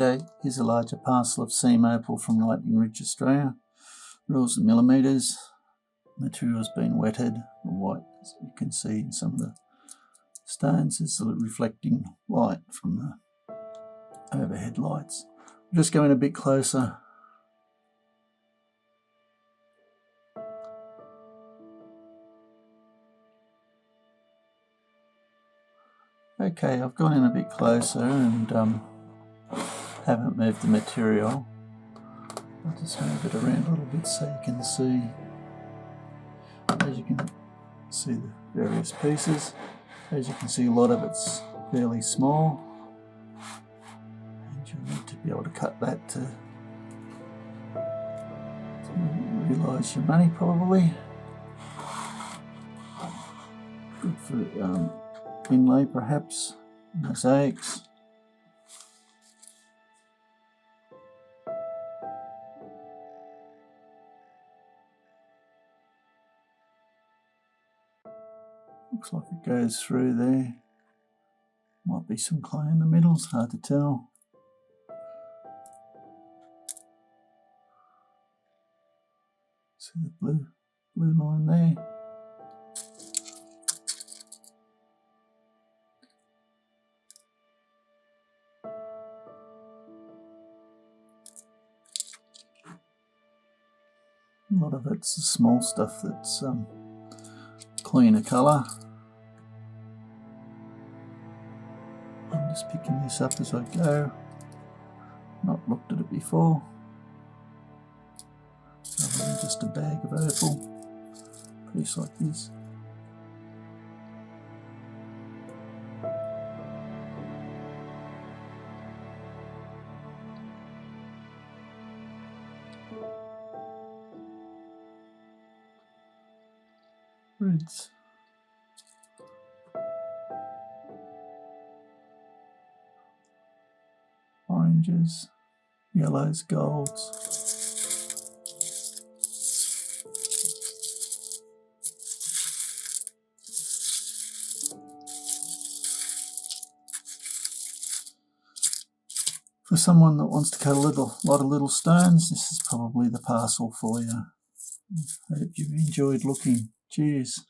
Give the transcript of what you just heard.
G'day, here's a larger parcel of seam opal from Lightning Ridge, Australia. Rules and millimetres. Material's been wetted, white, as you can see in some of the stones. There's the reflecting light from the overhead lights. I'm just going a bit closer. Okay, I've gone in a bit closer and haven't moved the material. I'll just move it around a little bit so you can see. As you can see the various pieces. As you can see, a lot of it's fairly small, and you'll need to be able to cut that to realise your money, probably. Good for inlay, perhaps, mosaics. Looks like it goes through there. Might be some clay in the middle, it's hard to tell. See the blue line there. A lot of it's the small stuff that's cleaner colour. I'm just picking this up as I go. Not looked at it before. Other than just a bag of opal, piece like this. Reds. Oranges, yellows, golds. For someone that wants to cut a lot of little stones, this is probably the parcel for you. I hope you've enjoyed looking. Cheers.